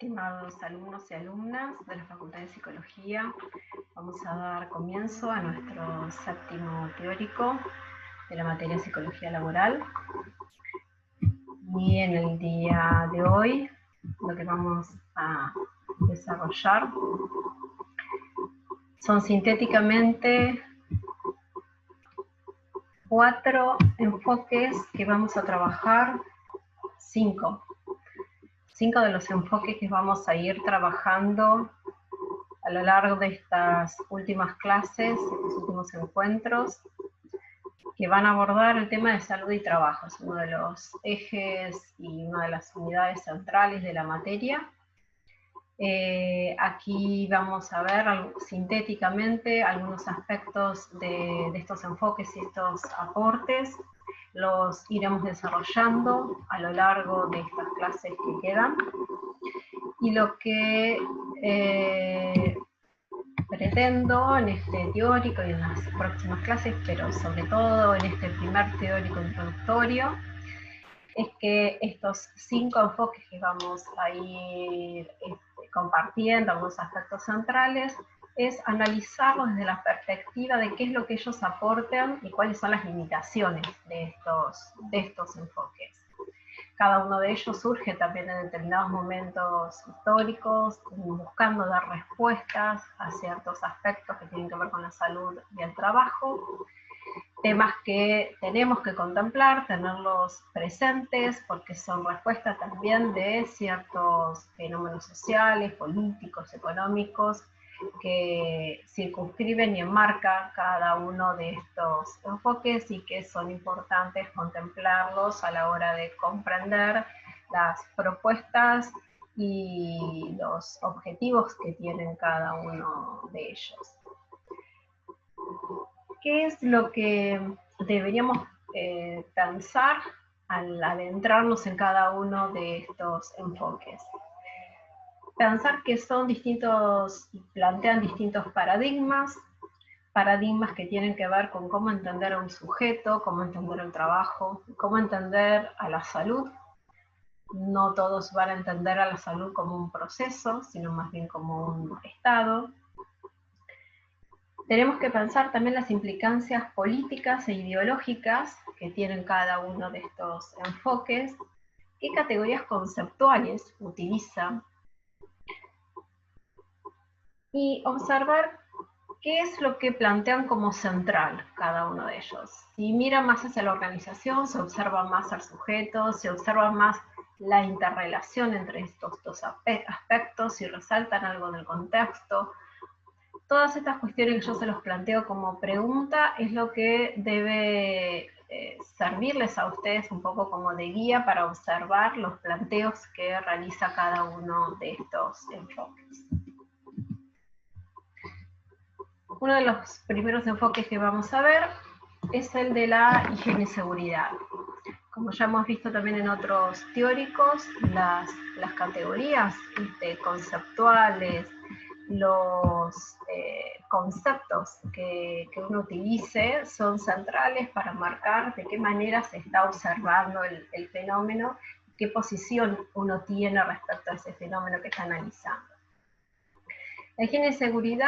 Estimados alumnos y alumnas de la Facultad de Psicología, vamos a dar comienzo a nuestro séptimo teórico de la materia Psicología Laboral. Y en el día de hoy lo que vamos a desarrollar son sintéticamente 4 enfoques que vamos a trabajar, 5 de los enfoques que vamos a ir trabajando a lo largo de estas últimas clases, estos últimos encuentros, que van a abordar el tema de salud y trabajo. Es uno de los ejes y una de las unidades centrales de la materia. Aquí vamos a ver sintéticamente algunos aspectos de estos enfoques y estos aportes. Los iremos desarrollando a lo largo de estas clases que quedan. Y lo que pretendo en este teórico y en las próximas clases, pero sobre todo en este primer teórico introductorio, es que estos 5 enfoques que vamos a ir compartiendo, algunos aspectos centrales, es analizarlos desde la perspectiva de qué es lo que ellos aportan y cuáles son las limitaciones de estos enfoques. Cada uno de ellos surge también en determinados momentos históricos, buscando dar respuestas a ciertos aspectos que tienen que ver con la salud y el trabajo, temas que tenemos que contemplar, tenerlos presentes, porque son respuestas también de ciertos fenómenos sociales, políticos, económicos, que circunscriben y enmarcan cada uno de estos enfoques y que son importantes contemplarlos a la hora de comprender las propuestas y los objetivos que tienen cada uno de ellos. ¿Qué es lo que deberíamos pensar al adentrarnos en cada uno de estos enfoques? Pensar que son distintos, plantean distintos paradigmas que tienen que ver con cómo entender a un sujeto, cómo entender el trabajo, cómo entender a la salud. No todos van a entender a la salud como un proceso, sino más bien como un estado. Tenemos que pensar también las implicancias políticas e ideológicas que tienen cada uno de estos enfoques, qué categorías conceptuales utilizan, y observar qué es lo que plantean como central cada uno de ellos. Si mira más hacia la organización, se observa más al sujeto, se observa más la interrelación entre estos dos aspectos, si resaltan algo del contexto. Todas estas cuestiones que yo se los planteo como pregunta es lo que debe servirles a ustedes un poco como de guía para observar los planteos que realiza cada uno de estos enfoques. Uno de los primeros enfoques que vamos a ver es el de la higiene y seguridad. Como ya hemos visto también en otros teóricos, las categorías conceptuales, los conceptos que uno utilice son centrales para marcar de qué manera se está observando el fenómeno, qué posición uno tiene respecto a ese fenómeno que está analizando. La higiene y seguridad,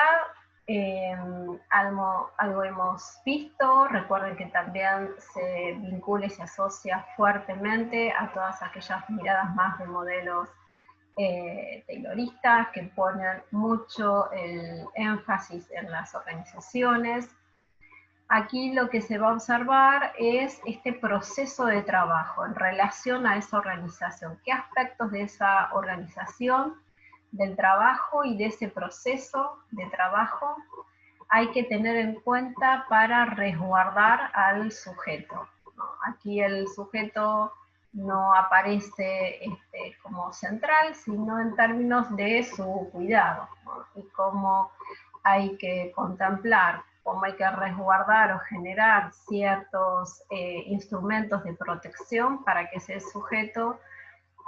algo hemos visto. Recuerden que también se vincula y se asocia fuertemente a todas aquellas miradas más de modelos tayloristas que ponen mucho el énfasis en las organizaciones. Aquí lo que se va a observar es este proceso de trabajo en relación a esa organización. ¿Qué aspectos de esa organización, del trabajo y de ese proceso de trabajo hay que tener en cuenta para resguardar al sujeto? Aquí el sujeto no aparece como central, sino en términos de su cuidado, ¿no? Y cómo hay que contemplar, cómo hay que resguardar o generar ciertos instrumentos de protección para que ese sujeto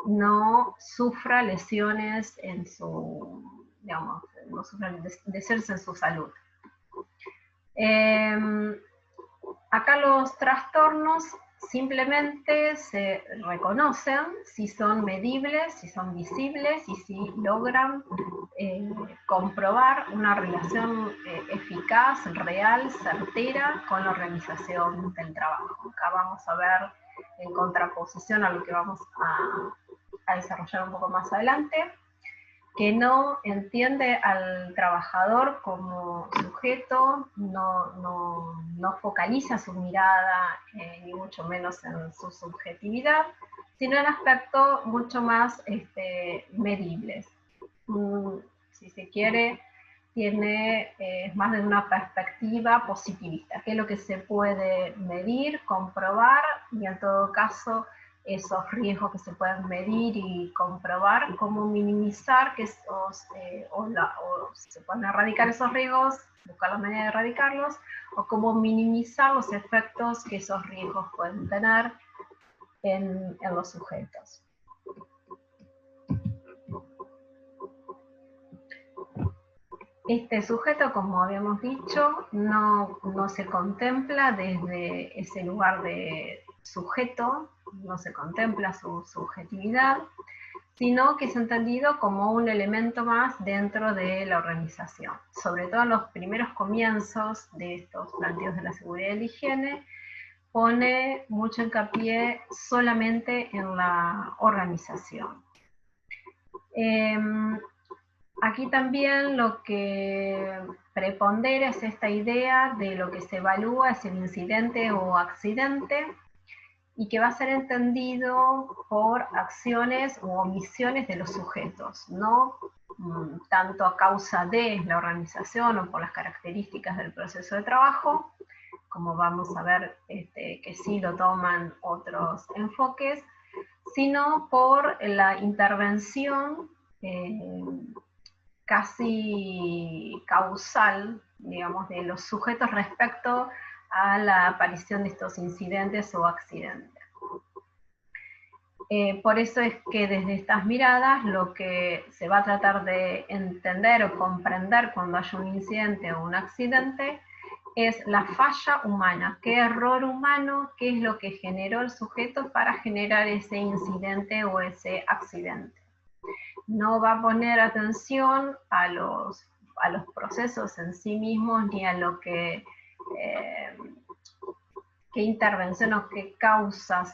no sufra lesiones en su, digamos, no sufra lesiones en su salud. Acá los trastornos simplemente se reconocen si son medibles, si son visibles y si logran comprobar una relación eficaz, real, certera con la organización del trabajo. Acá vamos a ver en contraposición a lo que vamos a desarrollar un poco más adelante, que no entiende al trabajador como sujeto, no focaliza su mirada, ni mucho menos en su subjetividad, sino en aspectos mucho más medibles. Si se quiere, tiene más de una perspectiva positivista, que es lo que se puede medir, comprobar, y en todo caso esos riesgos que se pueden medir y comprobar, cómo minimizar que esos, o si se pueden erradicar esos riesgos, buscar la manera de erradicarlos, o cómo minimizar los efectos que esos riesgos pueden tener en los sujetos. Este sujeto, como habíamos dicho, no se contempla desde ese lugar de sujeto, no se contempla su subjetividad, sino que es entendido como un elemento más dentro de la organización. Sobre todo en los primeros comienzos de estos planteos de la seguridad y la higiene, pone mucho hincapié solamente en la organización. Aquí también lo que prepondera es esta idea de lo que se evalúa es el incidente o accidente, y que va a ser entendido por acciones u omisiones de los sujetos, no tanto a causa de la organización o por las características del proceso de trabajo, como vamos a ver que sí lo toman otros enfoques, sino por la intervención casi causal, digamos, de los sujetos respecto a la aparición de estos incidentes o accidentes. Por eso es que desde estas miradas lo que se va a tratar de entender o comprender cuando haya un incidente o un accidente es la falla humana, qué error humano, qué es lo que generó el sujeto para generar ese incidente o ese accidente. No va a poner atención a los procesos en sí mismos, ni a lo que qué intervención o qué causas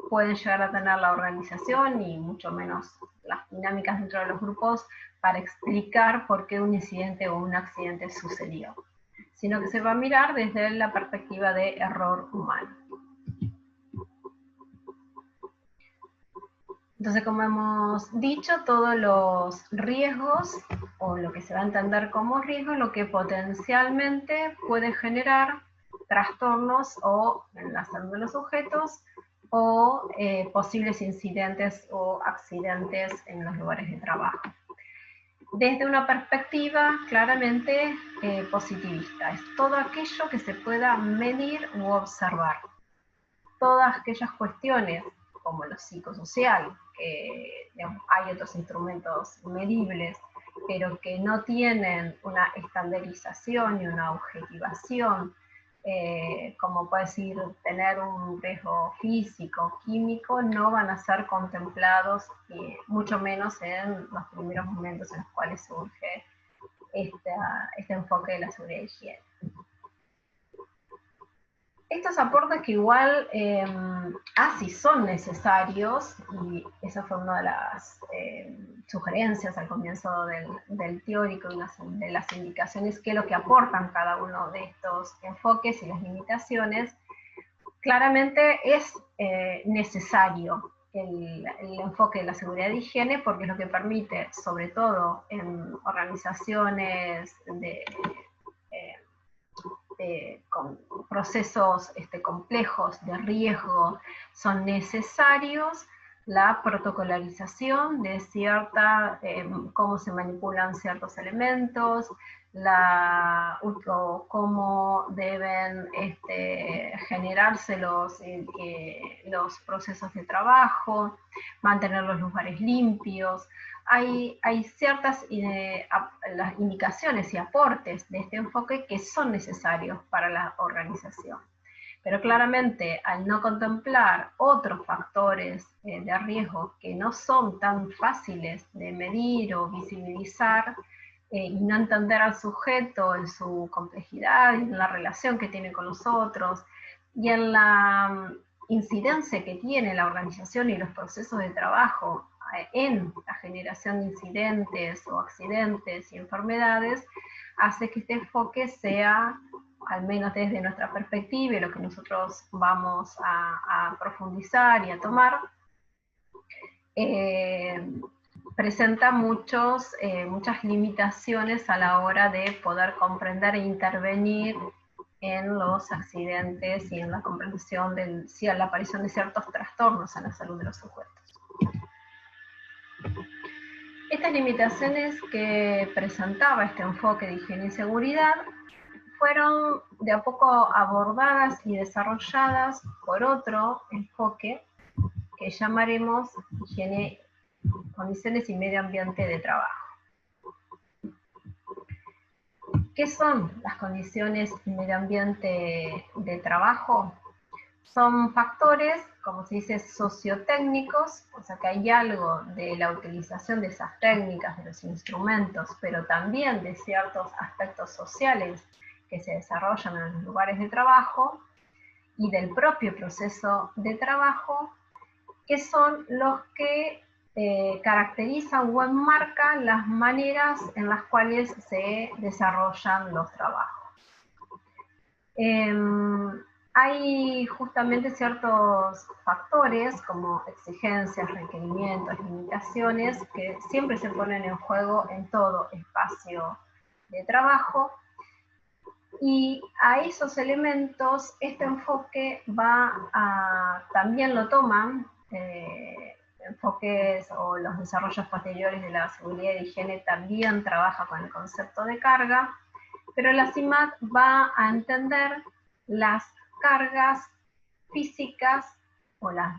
pueden llegar a tener la organización, y mucho menos las dinámicas dentro de los grupos para explicar por qué un incidente o un accidente sucedió, sino que se va a mirar desde la perspectiva de error humano. Entonces, como hemos dicho, todos los riesgos, o lo que se va a entender como riesgo, lo que potencialmente puede generar trastornos o en la salud de los sujetos, o posibles incidentes o accidentes en los lugares de trabajo. Desde una perspectiva claramente positivista, es todo aquello que se pueda medir u observar. Todas aquellas cuestiones, como lo psicosocial, que digamos, hay otros instrumentos medibles, pero que no tienen una estandarización y una objetivación, como puede decir tener un riesgo físico, químico, no van a ser contemplados, mucho menos en los primeros momentos en los cuales surge este enfoque de la seguridad y higiene. Estos aportes que igual sí son necesarios, y esa fue una de las sugerencias al comienzo del teórico, y de las indicaciones, que lo que aportan cada uno de estos enfoques y las limitaciones. Claramente es necesario el enfoque de la seguridad y higiene, porque es lo que permite, sobre todo en organizaciones con procesos complejos de riesgo, son necesarios la protocolarización de cómo se manipulan ciertos elementos, cómo deben generarse los procesos de trabajo, mantener los lugares limpios. Hay ciertas las indicaciones y aportes de este enfoque que son necesarios para la organización. Pero claramente, al no contemplar otros factores de riesgo que no son tan fáciles de medir o visibilizar, y no entender al sujeto en su complejidad, en la relación que tiene con los otros, y en la incidencia que tiene la organización y los procesos de trabajo en la generación de incidentes o accidentes y enfermedades, hace que este enfoque sea, al menos desde nuestra perspectiva y lo que nosotros vamos a profundizar y a tomar, presenta muchas limitaciones a la hora de poder comprender e intervenir en los accidentes y en la comprensión de la aparición de ciertos trastornos en la salud de los sujetos. Estas limitaciones que presentaba este enfoque de higiene y seguridad fueron de a poco abordadas y desarrolladas por otro enfoque que llamaremos higiene, condiciones y medio ambiente de trabajo. ¿Qué son las condiciones y medio ambiente de trabajo? Son factores, como se dice, sociotécnicos, o sea que hay algo de la utilización de esas técnicas, de los instrumentos, pero también de ciertos aspectos sociales que se desarrollan en los lugares de trabajo y del propio proceso de trabajo, que son los que caracterizan o enmarcan las maneras en las cuales se desarrollan los trabajos. Hay justamente ciertos factores como exigencias, requerimientos, limitaciones que siempre se ponen en juego en todo espacio de trabajo, y a esos elementos este enfoque también lo toman enfoques o los desarrollos posteriores de la seguridad y higiene también trabaja con el concepto de carga, pero la CIMAD va a entender las cargas físicas o las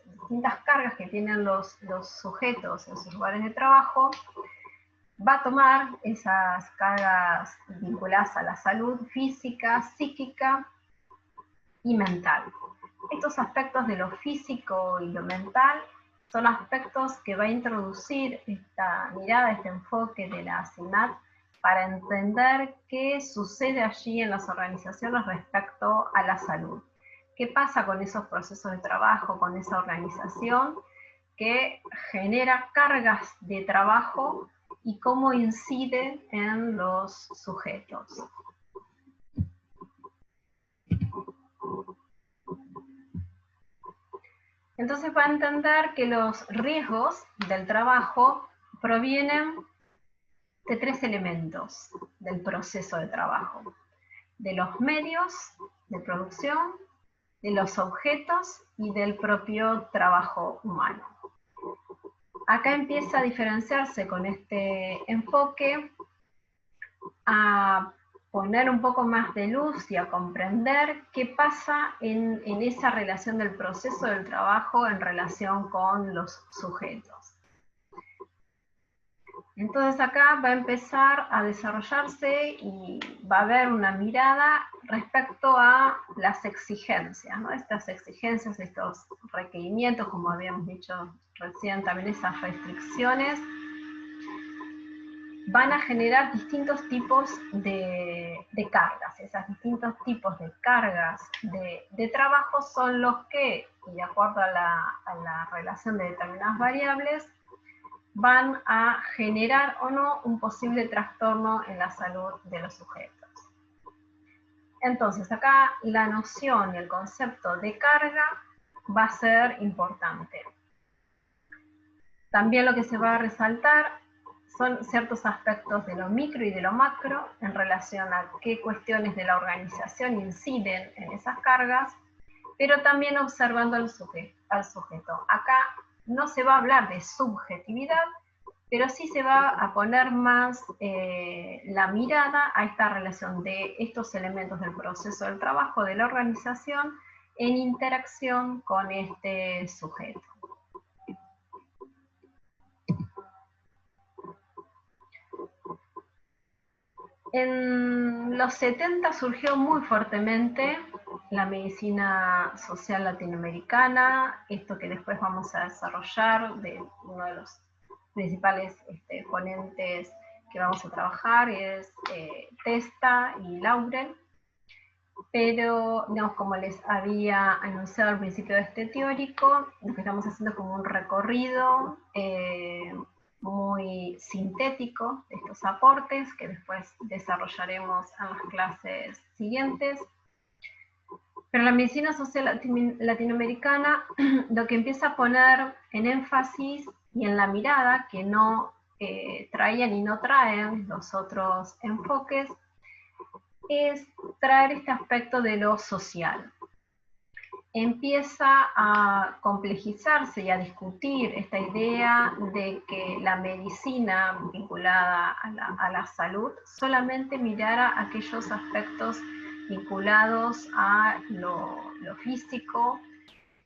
distintas cargas que tienen los sujetos en sus lugares de trabajo, va a tomar esas cargas vinculadas a la salud física, psíquica y mental. Estos aspectos de lo físico y lo mental son aspectos que va a introducir esta mirada, este enfoque de la CIMAD para entender qué sucede allí en las organizaciones respecto a la salud. ¿Qué pasa con esos procesos de trabajo, con esa organización que genera cargas de trabajo y cómo incide en los sujetos? Entonces va a entender que los riesgos del trabajo provienen de tres elementos del proceso de trabajo: de los medios de producción, de los objetos y del propio trabajo humano. Acá empieza a diferenciarse con este enfoque, a poner un poco más de luz y a comprender qué pasa en esa relación del proceso del trabajo en relación con los sujetos. Entonces acá va a empezar a desarrollarse y va a haber una mirada respecto a las exigencias, ¿no? Estas exigencias, estos requerimientos, como habíamos dicho recién, también esas restricciones, van a generar distintos tipos de cargas. Esos distintos tipos de cargas de trabajo son los que, y de acuerdo a la relación de determinadas variables, van a generar o no un posible trastorno en la salud de los sujetos. Entonces, acá la noción y el concepto de carga va a ser importante. También lo que se va a resaltar son ciertos aspectos de lo micro y de lo macro en relación a qué cuestiones de la organización inciden en esas cargas, pero también observando al sujeto. Acá no se va a hablar de subjetividad, pero sí se va a poner más la mirada a esta relación de estos elementos del proceso del trabajo de la organización en interacción con este sujeto. En los 70 surgió muy fuertemente la medicina social latinoamericana, esto que después vamos a desarrollar, de uno de los principales ponentes que vamos a trabajar es Testa y Lauren, pero digamos, como les había anunciado al principio de este teórico, lo que estamos haciendo es como un recorrido muy sintético de estos aportes que después desarrollaremos en las clases siguientes. Pero la medicina social latinoamericana lo que empieza a poner en énfasis y en la mirada, que no traían y no traen los otros enfoques, es traer este aspecto de lo social. Empieza a complejizarse y a discutir esta idea de que la medicina vinculada a la salud solamente mirara aquellos aspectos vinculados a lo físico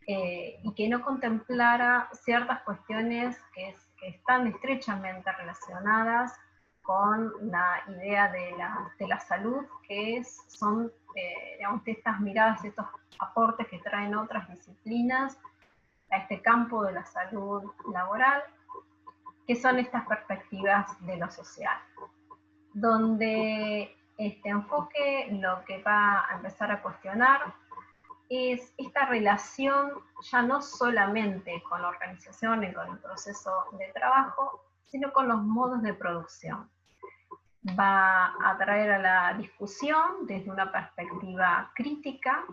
y que no contemplara ciertas cuestiones que están estrechamente relacionadas con la idea de la salud, que son digamos, estas miradas, estos aportes que traen otras disciplinas a este campo de la salud laboral, que son estas perspectivas de lo social, donde este enfoque lo que va a empezar a cuestionar es esta relación ya no solamente con la organización y con el proceso de trabajo, sino con los modos de producción. Va a traer a la discusión desde una perspectiva crítica,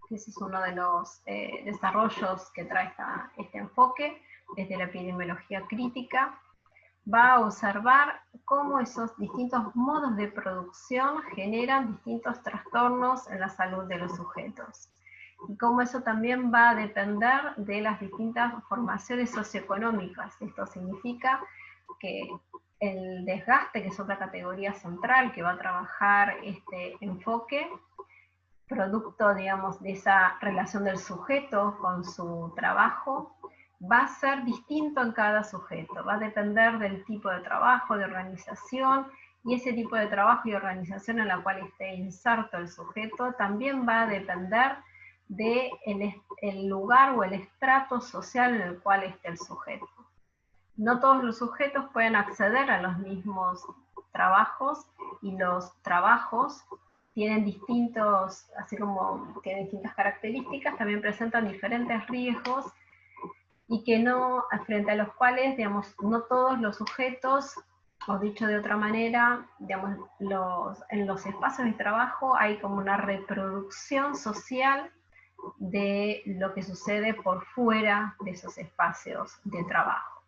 que ese es uno de los desarrollos que trae este enfoque, desde la epidemiología crítica. Va a observar cómo esos distintos modos de producción generan distintos trastornos en la salud de los sujetos. Y cómo eso también va a depender de las distintas formaciones socioeconómicas. Esto significa que el desgaste, que es otra categoría central que va a trabajar este enfoque, producto, digamos, de esa relación del sujeto con su trabajo, va a ser distinto en cada sujeto, va a depender del tipo de trabajo, de organización, y ese tipo de trabajo y organización en la cual esté inserto el sujeto también va a depender del lugar o el estrato social en el cual esté el sujeto. No todos los sujetos pueden acceder a los mismos trabajos, y los trabajos tienen distintos, así como tienen distintas características, también presentan diferentes riesgos, y que no, frente a los cuales, digamos, no todos los sujetos, o dicho de otra manera, digamos, en los espacios de trabajo hay como una reproducción social de lo que sucede por fuera de esos espacios de trabajo.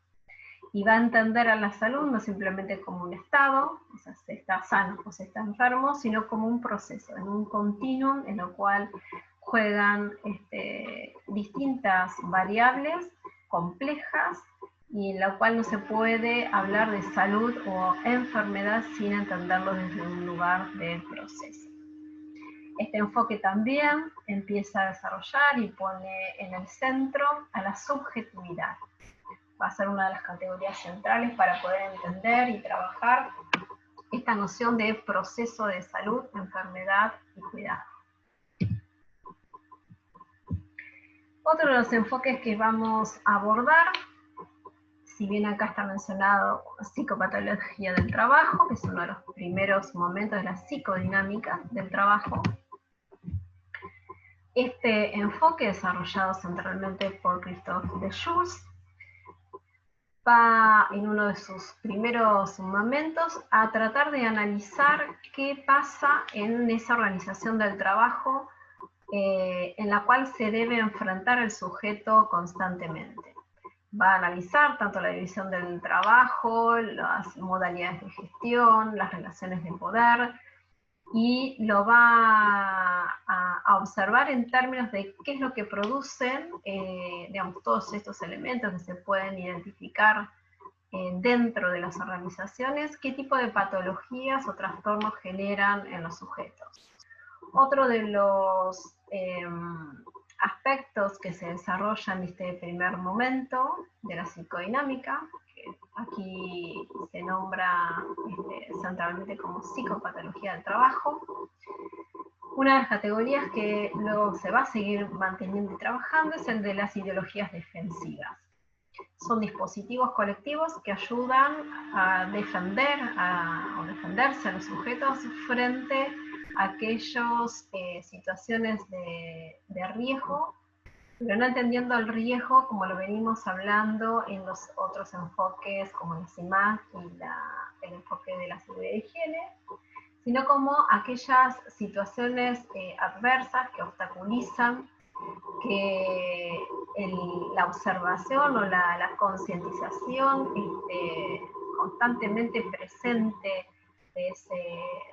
Y va a entender a la salud no simplemente como un estado, o sea, se está sano o se está enfermo, sino como un proceso, en un continuum en el cual juegan distintas variables complejas, y en la cual no se puede hablar de salud o enfermedad sin entenderlo desde un lugar del proceso. Este enfoque también empieza a desarrollar y pone en el centro a la subjetividad. Va a ser una de las categorías centrales para poder entender y trabajar esta noción de proceso de salud, enfermedad y cuidado. Otro de los enfoques que vamos a abordar, si bien acá está mencionado psicopatología del trabajo, que es uno de los primeros momentos de la psicodinámica del trabajo, este enfoque desarrollado centralmente por Christophe de Joux va en uno de sus primeros momentos a tratar de analizar qué pasa en esa organización del trabajo en la cual se debe enfrentar el sujeto constantemente. Va a analizar tanto la división del trabajo, las modalidades de gestión, las relaciones de poder, y lo va a observar en términos de qué es lo que producen, digamos, todos estos elementos que se pueden identificar dentro de las organizaciones, qué tipo de patologías o trastornos generan en los sujetos. Otro de los aspectos que se desarrollan en este primer momento de la psicodinámica, que aquí se nombra centralmente como psicopatología del trabajo, Una de las categorías que luego se va a seguir manteniendo y trabajando es el de las ideologías defensivas. Son dispositivos colectivos que ayudan a defender o defenderse a los sujetos frente a aquellas situaciones de riesgo, pero no entendiendo el riesgo como lo venimos hablando en los otros enfoques como la CIMAC y el enfoque de la seguridad de higiene, sino como aquellas situaciones adversas que obstaculizan que la observación o la concientización constantemente presente de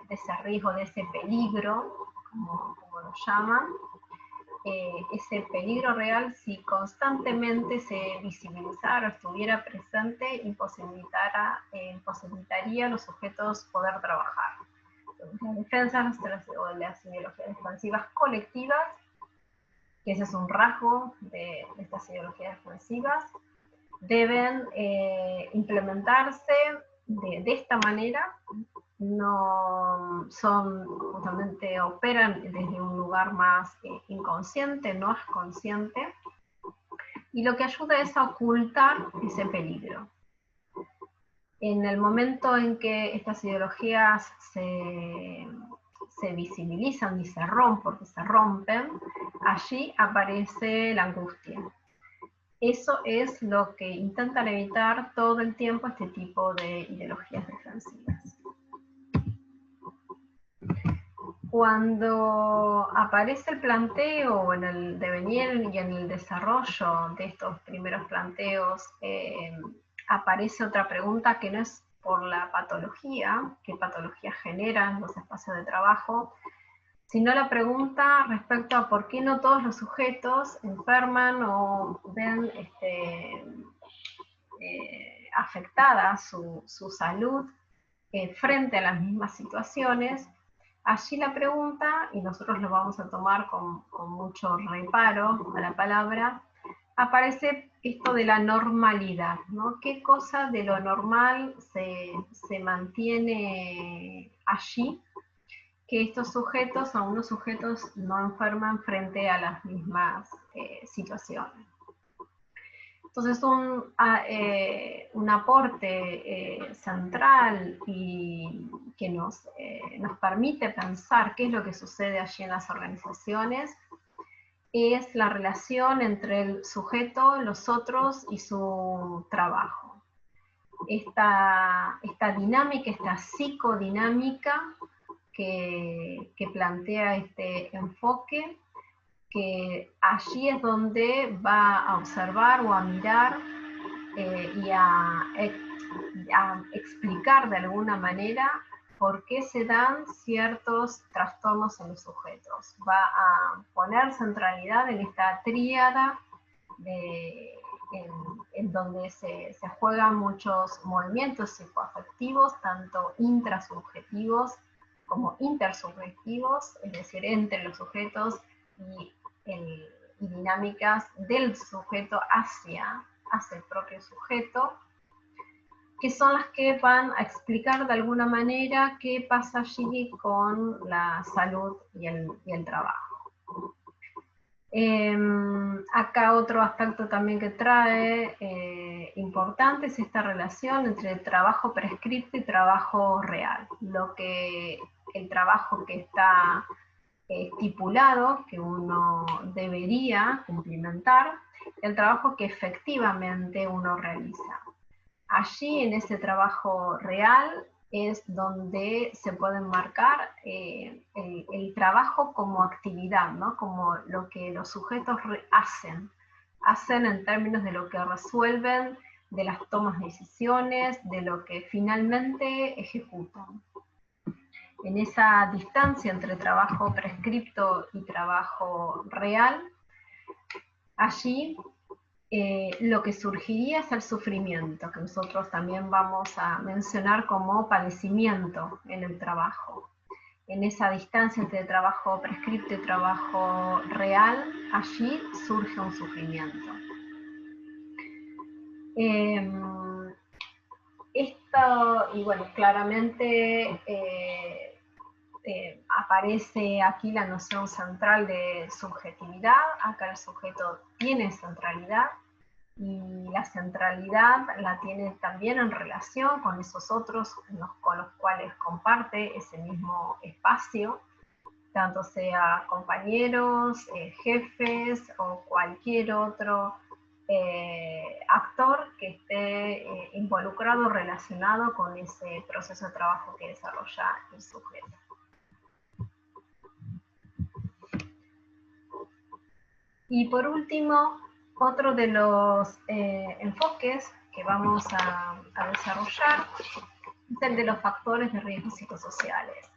ese riesgo, de ese peligro, como lo llaman, ese peligro real, si constantemente se visibilizara o estuviera presente, imposibilitaría a los sujetos poder trabajar. Las defensas o las ideologías defensivas colectivas, que ese es un rasgo de estas ideologías defensivas, deben implementarse de esta manera. No son, justamente operan desde un lugar más inconsciente, no es consciente, y lo que ayuda es a ocultar ese peligro. En el momento en que estas ideologías se visibilizan y porque se rompen, allí aparece la angustia. Eso es lo que intentan evitar todo el tiempo este tipo de ideologías defensivas. Cuando aparece el planteo en el devenir y en el desarrollo de estos primeros planteos, aparece otra pregunta que no es por la patología, qué patología generan los espacios de trabajo, sino la pregunta respecto a por qué no todos los sujetos enferman o ven afectada su salud frente a las mismas situaciones. Allí la pregunta, y nosotros lo vamos a tomar con mucho reparo a la palabra, aparece esto de la normalidad, ¿no? ¿Qué cosa de lo normal se mantiene allí? Que estos sujetos, algunos sujetos, no enferman frente a las mismas situaciones. Entonces un aporte central y que nos permite pensar qué es lo que sucede allí en las organizaciones es la relación entre el sujeto, los otros y su trabajo. Esta dinámica, esta psicodinámica que plantea este enfoque, que allí es donde va a observar o a mirar y a explicar de alguna manera por qué se dan ciertos trastornos en los sujetos. Va a poner centralidad en esta tríada en donde se juegan muchos movimientos psicoafectivos, tanto intrasubjetivos como intersubjetivos, es decir, entre los sujetos y dinámicas del sujeto hacia el propio sujeto, que son las que van a explicar de alguna manera qué pasa allí con la salud y el trabajo. Acá otro aspecto también que trae importante es esta relación entre trabajo prescripto y trabajo real. El trabajo que está estipulado, que uno debería cumplimentar, el trabajo que efectivamente uno realiza. Allí, en ese trabajo real, es donde se puede marcar el trabajo como actividad, ¿no? Como lo que los sujetos hacen en términos de lo que resuelven, de las tomas de decisiones, de lo que finalmente ejecutan. En esa distancia entre trabajo prescripto y trabajo real, allí lo que surgiría es el sufrimiento, que nosotros también vamos a mencionar como padecimiento en el trabajo. En esa distancia entre trabajo prescripto y trabajo real, allí surge un sufrimiento. Esto, y bueno, claramente aparece aquí la noción central de subjetividad. Acá el sujeto tiene centralidad, y la centralidad la tiene también en relación con esos otros con los cuales comparte ese mismo espacio, tanto sea compañeros, jefes o cualquier otro actor que esté involucrado, relacionado con ese proceso de trabajo que desarrolla el sujeto. Y por último, otro de los enfoques que vamos a desarrollar es el de los factores de riesgo psicosociales.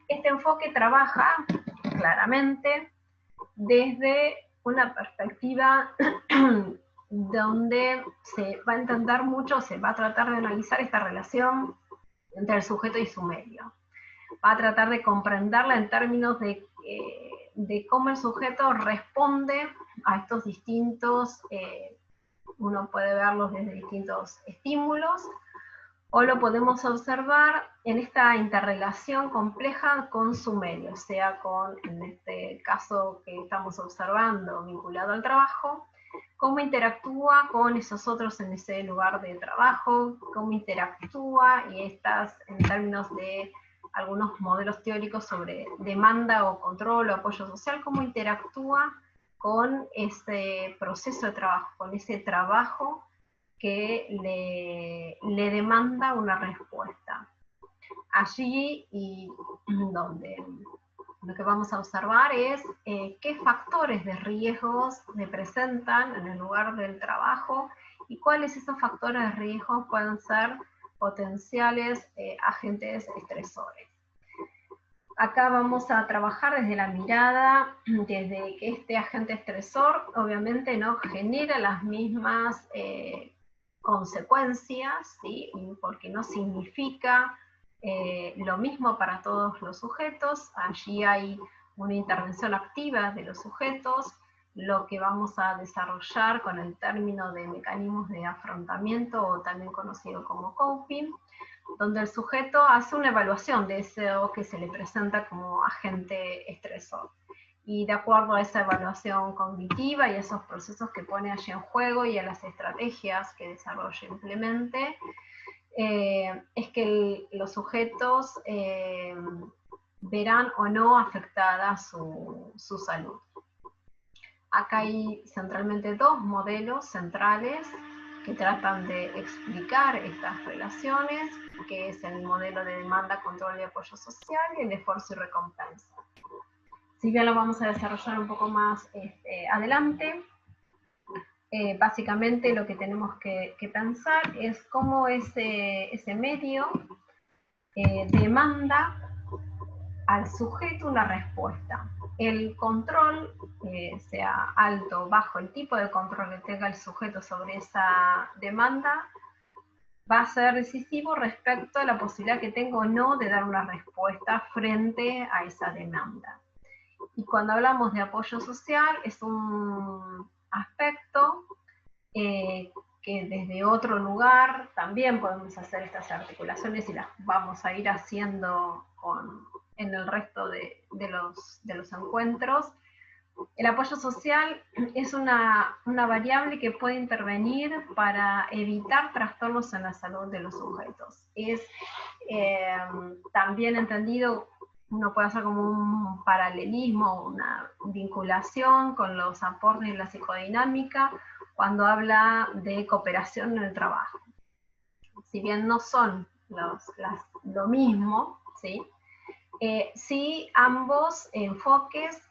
Este enfoque trabaja claramente desde una perspectiva donde se va a entender mucho, se va a tratar de analizar esta relación entre el sujeto y su medio. Va a tratar de comprenderla en términos de cómo el sujeto responde a estos distintos, uno puede verlos desde distintos estímulos, o lo podemos observar en esta interrelación compleja con su medio, sea con, en este caso que estamos observando, vinculado al trabajo, cómo interactúa con esos otros en ese lugar de trabajo, cómo interactúa, y estas en términos de algunos modelos teóricos sobre demanda o control o apoyo social, cómo interactúa con ese proceso de trabajo, con ese trabajo que le demanda una respuesta. Allí y donde lo que vamos a observar es qué factores de riesgos se presentan en el lugar del trabajo y cuáles esos factores de riesgo pueden ser potenciales agentes estresores. Acá vamos a trabajar desde la mirada, desde que este agente estresor obviamente no genera las mismas consecuencias, ¿sí? Porque no significa lo mismo para todos los sujetos. Allí hay una intervención activa de los sujetos, lo que vamos a desarrollar con el término de mecanismos de afrontamiento, o también conocido como coping, donde el sujeto hace una evaluación de eso que se le presenta como agente estresor. Y de acuerdo a esa evaluación cognitiva y a esos procesos que pone allí en juego y a las estrategias que desarrolla e implemente, es que los sujetos verán o no afectada su salud. Acá hay centralmente dos modelos centrales que tratan de explicar estas relaciones, que es el modelo de demanda, control y apoyo social, y el de esfuerzo y recompensa. Si bien lo vamos a desarrollar un poco más adelante, básicamente lo que tenemos que pensar es cómo ese medio demanda al sujeto una respuesta. El control, sea alto o bajo, el tipo de control que tenga el sujeto sobre esa demanda, va a ser decisivo respecto a la posibilidad que tenga o no de dar una respuesta frente a esa demanda. Y cuando hablamos de apoyo social, es un aspecto que desde otro lugar también podemos hacer estas articulaciones, y las vamos a ir haciendo en el resto de los encuentros. El apoyo social es una variable que puede intervenir para evitar trastornos en la salud de los sujetos. Es también entendido, uno puede hacer como un paralelismo, una vinculación con los aportes de la psicodinámica cuando habla de cooperación en el trabajo. Si bien no son lo mismo, ¿sí? Sí, ambos enfoques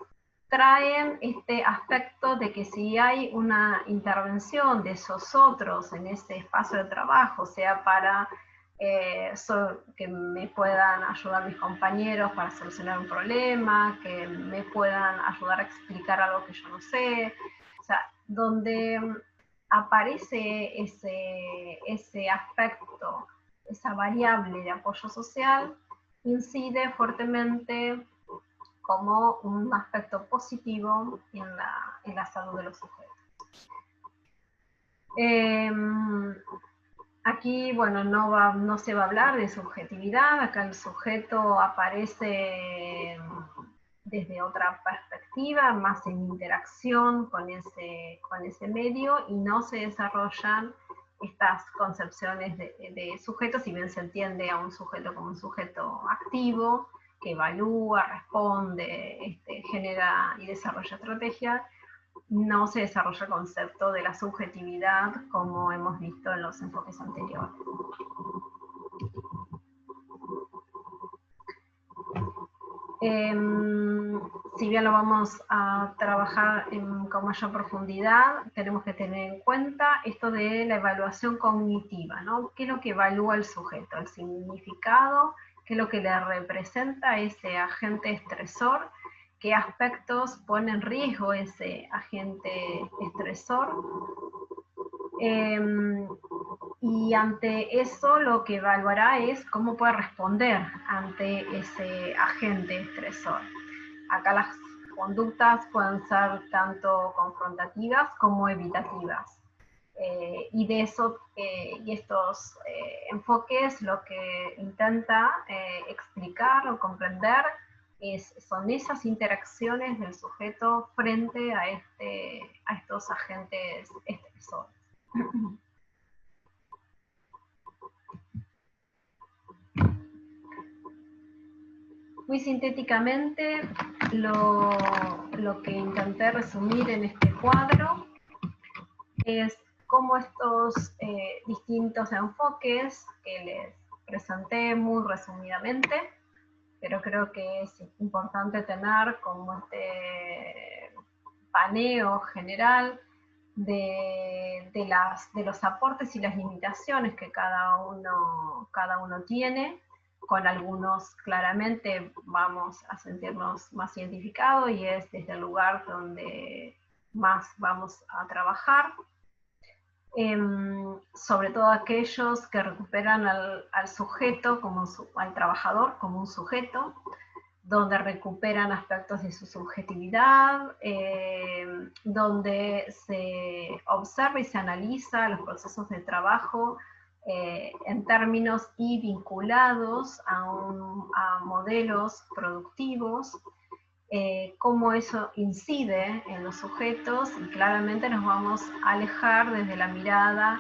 traen este aspecto de que si hay una intervención de esos otros en ese espacio de trabajo, sea para que me puedan ayudar mis compañeros para solucionar un problema, que me puedan ayudar a explicar algo que yo no sé, o sea, donde aparece ese aspecto, esa variable de apoyo social, incide fuertemente como un aspecto positivo en la salud de los sujetos. Aquí aquí, bueno, no se va a hablar de subjetividad, acá el sujeto aparece desde otra perspectiva, más en interacción con ese medio, y no se desarrollan estas concepciones de sujeto, si bien se entiende a un sujeto como un sujeto activo, que evalúa, responde, genera y desarrolla estrategias. No se desarrolla el concepto de la subjetividad como hemos visto en los enfoques anteriores. Si bien lo vamos a trabajar con mayor profundidad, tenemos que tener en cuenta esto de la evaluación cognitiva, ¿no? ¿Qué es lo que evalúa el sujeto? El significado, qué es lo que le representa ese agente estresor, qué aspectos pone en riesgo ese agente estresor. Y ante eso lo que evaluará es cómo puede responder ante ese agente estresor. Acá las conductas pueden ser tanto confrontativas como evitativas. Y de eso, y estos enfoques lo que intenta explicar o comprender son esas interacciones del sujeto frente a estos agentes estresores. Muy sintéticamente, lo que intenté resumir en este cuadro es cómo estos distintos enfoques que les presenté muy resumidamente, pero creo que es importante tener como este paneo general de los aportes y las limitaciones que cada uno tiene. Con algunos claramente vamos a sentirnos más identificados y es desde el lugar donde más vamos a trabajar. Sobre todo aquellos que recuperan al sujeto, al trabajador como un sujeto, donde recuperan aspectos de su subjetividad, donde se observa y se analiza los procesos de trabajo en términos y vinculados a modelos productivos, cómo eso incide en los sujetos, y claramente nos vamos a alejar desde la mirada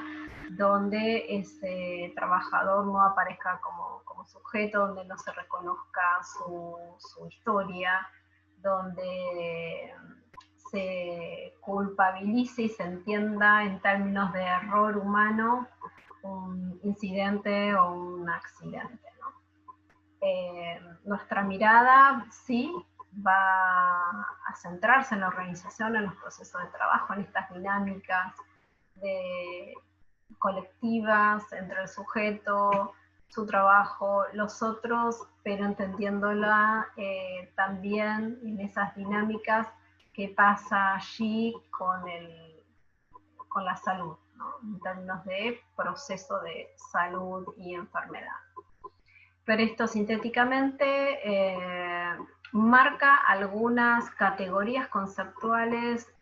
donde ese trabajador no aparezca como sujeto, donde no se reconozca su historia, donde se culpabilice y se entienda en términos de error humano un incidente o un accidente, ¿no? Nuestra mirada sí va a centrarse en la organización, en los procesos de trabajo, en estas dinámicas colectivas entre el sujeto, su trabajo, los otros, pero entendiéndola también en esas dinámicas que pasa allí con la salud, ¿no? En términos de proceso de salud y enfermedad. Pero esto sintéticamente marca algunas categorías conceptuales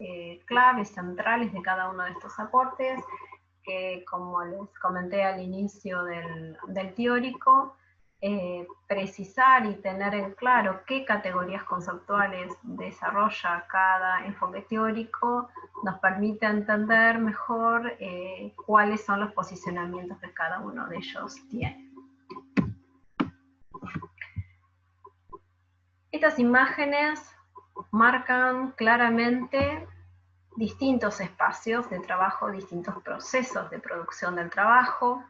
claves, centrales de cada uno de estos aportes, que como les comenté al inicio del teórico, precisar y tener en claro qué categorías conceptuales desarrolla cada enfoque teórico nos permite entender mejor cuáles son los posicionamientos que cada uno de ellos tiene. Estas imágenes marcan claramente distintos espacios de trabajo, distintos procesos de producción del trabajo.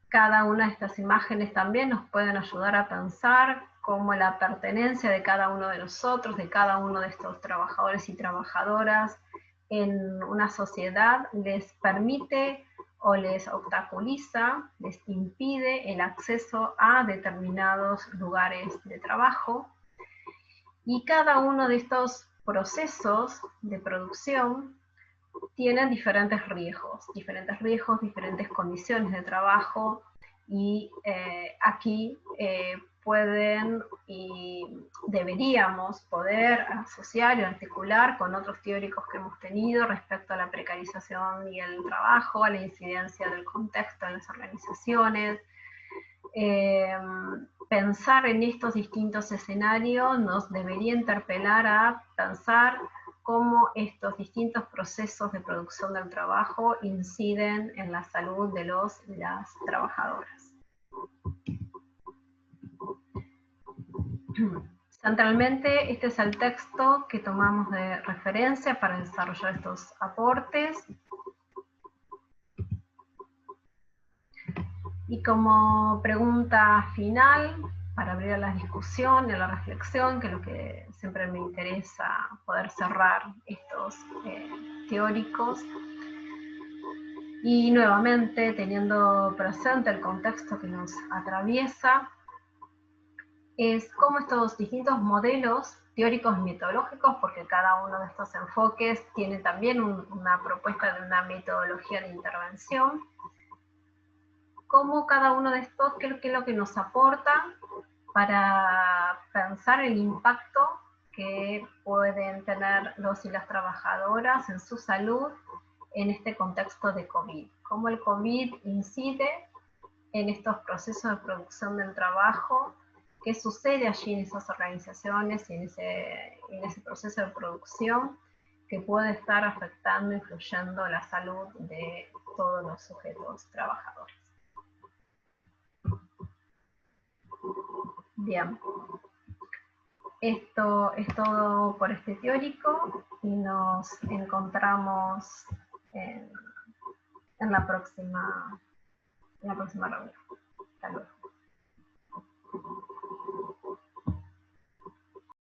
Cada una de estas imágenes también nos pueden ayudar a pensar cómo la pertenencia de cada uno de nosotros, de cada uno de estos trabajadores y trabajadoras en una sociedad les permite o les obstaculiza, les impide el acceso a determinados lugares de trabajo. Y cada uno de estos procesos de producción tienen diferentes riesgos, diferentes condiciones de trabajo, y aquí pueden y deberíamos poder asociar y articular con otros teóricos que hemos tenido respecto a la precarización y el trabajo, a la incidencia del contexto en las organizaciones. Pensar en estos distintos escenarios nos debería interpelar a pensar cómo estos distintos procesos de producción del trabajo inciden en la salud de los y las trabajadoras. Centralmente, este es el texto que tomamos de referencia para desarrollar estos aportes. Y como pregunta final, para abrir la discusión y la reflexión, que es lo que siempre me interesa poder cerrar estos teóricos, y nuevamente teniendo presente el contexto que nos atraviesa, es cómo estos distintos modelos teóricos y metodológicos, porque cada uno de estos enfoques tiene también una propuesta de una metodología de intervención, cómo cada uno de estos, qué es lo que nos aporta para pensar el impacto que pueden tener los y las trabajadoras en su salud en este contexto de COVID. Cómo el COVID incide en estos procesos de producción del trabajo, qué sucede allí en esas organizaciones y en ese proceso de producción que puede estar afectando, influyendo la salud de todos los sujetos trabajadores. Bien, esto es todo por este teórico y nos encontramos en la próxima reunión. Hasta luego.